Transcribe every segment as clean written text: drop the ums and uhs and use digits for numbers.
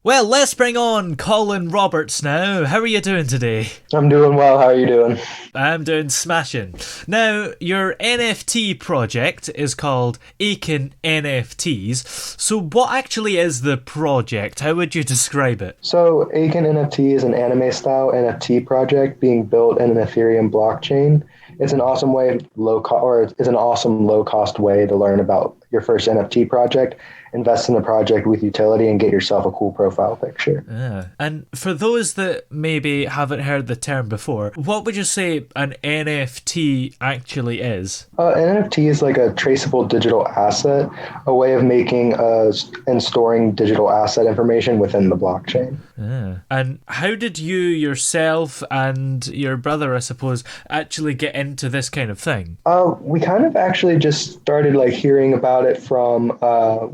Well, let's bring on Collin Roberts now. How are you doing today? I'm doing well. How are you doing? I'm doing smashing. Now, your NFT project is called Aiken NFTs. So, what actually is the project? How would you describe it? So, Aiken NFT is an anime-style NFT project being built in an Ethereum blockchain. It's an awesome way, it's an awesome low-cost way to learn about your first NFT project. Invest in the project with utility and get yourself a cool profile picture. Yeah. And for those that maybe haven't heard the term before, what would you say an NFT actually is? An NFT is like a traceable digital asset, a way of making and storing digital asset information within the blockchain. Yeah. And how did you yourself and your brother, I suppose, actually get into this kind of thing? We kind of actually just started like hearing about it from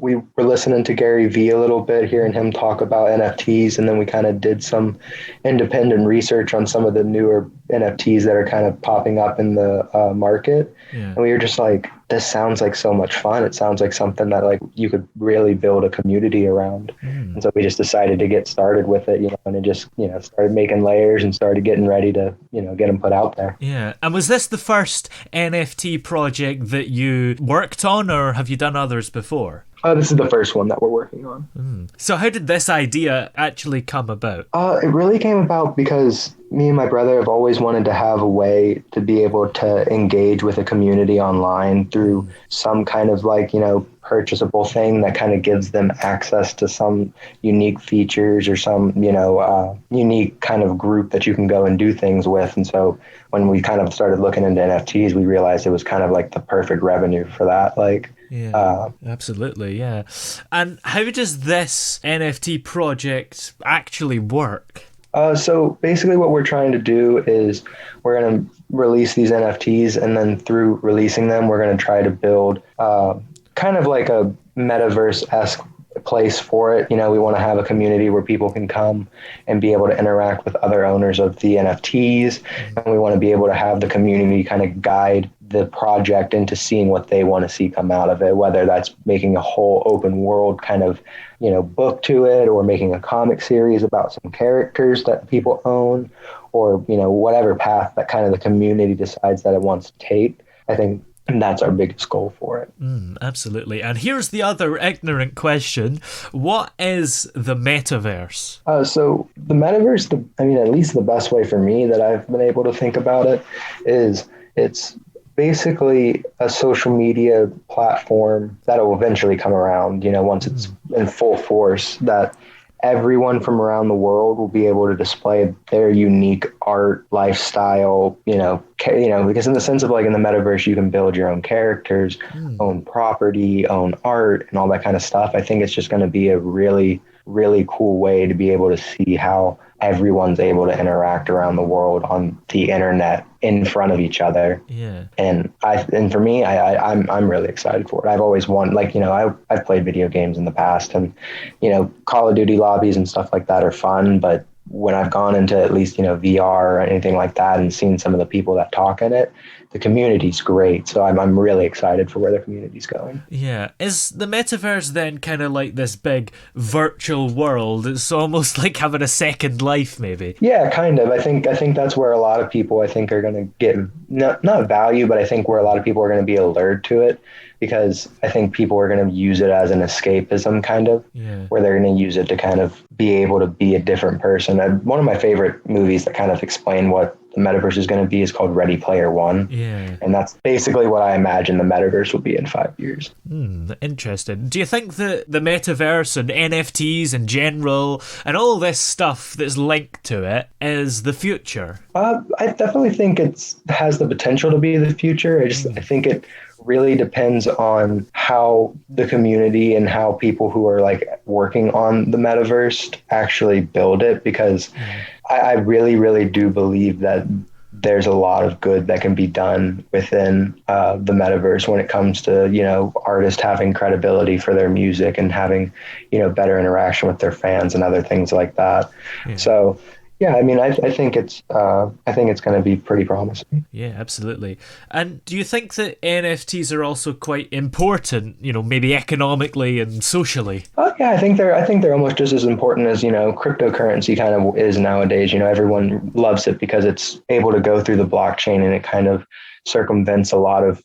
we were listening to Gary Vee a little bit, hearing him talk about NFTs, and then we kind of did some independent research on some of the newer NFTs that are kind of popping up in the market. Yeah. And we were just like, this sounds like so much fun. It sounds like something that like you could really build a community around. And so we just decided to get started with it, and it just, started making layers and started getting ready to, get them put out there. Yeah. And was this the first NFT project that you worked on, or have you done others before? This is the first one that we're working on. So how did this idea actually come about? It really came about because me and my brother have always wanted to have a way to be able to engage with a community online through some kind of purchasable thing that kind of gives them access to some unique features or some, unique kind of group that you can go and do things with. And so when we kind of started looking into NFTs, we realized it was kind of like the perfect revenue for that. Yeah, absolutely, yeah. And how does this NFT project actually work? So basically what we're trying to do is we're going to release these NFTs, and then through releasing them, we're going to try to build kind of like a metaverse-esque place for it. We want to have a community where people can come and be able to interact with other owners of the NFTs. And we want to be able to have the community kind of guide the project into seeing what they want to see come out of it, whether that's making a whole open world kind of, book to it, or making a comic series about some characters that people own, or, whatever path that kind of the community decides that it wants to take. I think that's our biggest goal for it. Absolutely. And here's the other ignorant question. What is the metaverse? So the metaverse, at least the best way for me that I've been able to think about it is it's basically a social media platform that will eventually come around, once it's in full force, that everyone from around the world will be able to display their unique art, lifestyle, because in the sense of like in the metaverse, you can build your own characters, own property, own art, and all that kind of stuff. I think it's just going to be a really, really cool way to be able to see how everyone's able to interact around the world on the internet in front of each other. Yeah. And for me, I'm really excited for it. I've always wanted, I've played video games in the past, and, Call of Duty lobbies and stuff like that are fun. But when I've gone into at least, VR or anything like that and seen some of the people that talk in it, the community's great. So I'm really excited for where the community's going. Yeah. Is the metaverse then kind of like this big virtual world? It's almost like having a second life, maybe. Yeah, kind of. I think that's where a lot of people, I think, are going to get not value, but I think where a lot of people are going to be allured to it, because I think people are going to use it as an escapism, kind of, where they're going to use it to kind of be able to be a different person. One of my favorite movies that kind of explain what the metaverse is going to be is called Ready Player One. Yeah. And that's basically what I imagine the metaverse will be in 5 years. Interesting. Do you think that the metaverse and NFTs in general and all this stuff that's linked to it is the future? I definitely think it has the potential to be the future. I think it really depends on how the community and how people who are like working on the metaverse actually build it, because I really, really do believe that there's a lot of good that can be done within the metaverse when it comes to, artists having credibility for their music and having, better interaction with their fans and other things like that. So, Yeah, I mean, I think it's going to be pretty promising. Yeah, absolutely. And do you think that NFTs are also quite important, maybe economically and socially? Oh yeah, I think they're almost just as important as, cryptocurrency kind of is nowadays. Everyone loves it because it's able to go through the blockchain and it kind of circumvents a lot of,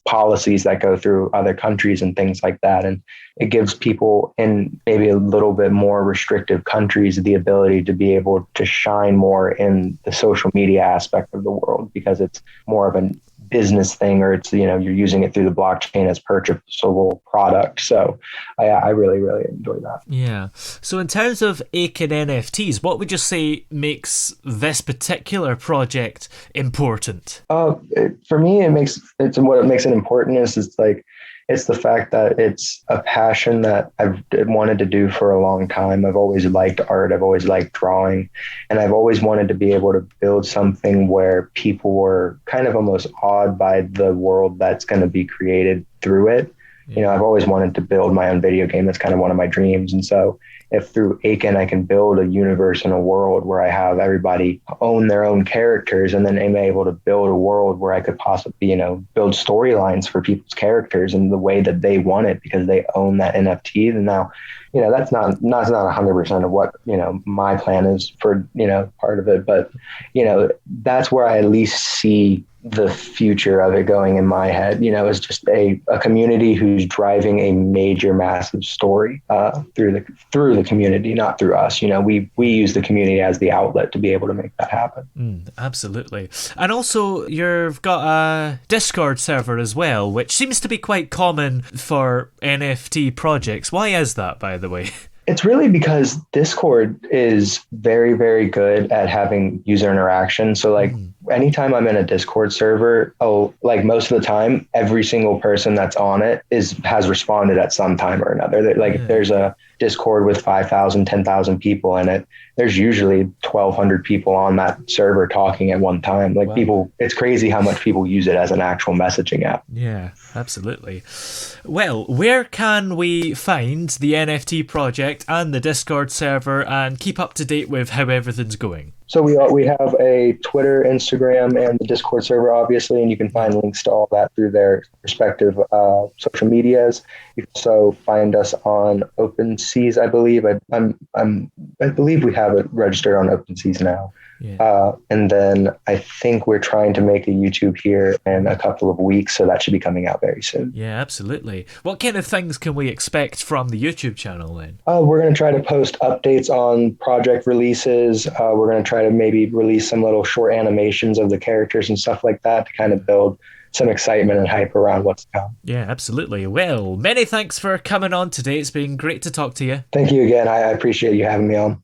policies that go through other countries and things like that. And it gives people in maybe a little bit more restrictive countries the ability to be able to shine more in the social media aspect of the world because it's more of a business thing, or it's, you're using it through the blockchain as purchasable product. So I really, really enjoy that. Yeah. So, in terms of Aiken NFTs, what would you say makes this particular project important? For me, it's what it makes it important is it's like it's the fact that it's a passion that I've wanted to do for a long time. I've always liked art. I've always liked drawing, and I've always wanted to be able to build something where people were kind of almost awed by the world that's going to be created through it. Yeah. I've always wanted to build my own video game. That's kind of one of my dreams. And so if through Aiken I can build a universe and a world where I have everybody own their own characters, and then I'm able to build a world where I could possibly, build storylines for people's characters in the way that they want it because they own that NFT. And now, that's not 100% of what, my plan is for, part of it. But, that's where I at least see the future of it going in my head, is just a community who's driving a major, massive story through the community, not through us. We use the community as the outlet to be able to make that happen. Absolutely. And also, you've got a Discord server as well, which seems to be quite common for NFT projects. Why is that, by the way? It's really because Discord is very, very good at having user interaction. So like anytime I'm in a Discord server, like most of the time, every single person that's on it has responded at some time or another. Like if there's a Discord with 5,000, 10,000 people in it, there's usually 1,200 people on that server talking at one time. Like people, it's crazy how much people use it as an actual messaging app. Yeah, absolutely. Well, where can we find the NFT project and the Discord server and keep up to date with how everything's going? So we have a Twitter, Instagram, and the Discord server, obviously, and you can find links to all that through their respective social medias. You can also find us on OpenSeas, I believe. I believe we have it registered on OpenSeas now. Yeah. And then I think we're trying to make a YouTube here in a couple of weeks, so that should be coming out very soon. Yeah, absolutely. What kind of things can we expect from the YouTube channel then? We're going to try to post updates on project releases. We're going to try to maybe release some little short animations of the characters and stuff like that to kind of build some excitement and hype around what's to come. Yeah, absolutely. Well, many thanks for coming on today. It's been great to talk to you. Thank you again. I appreciate you having me on.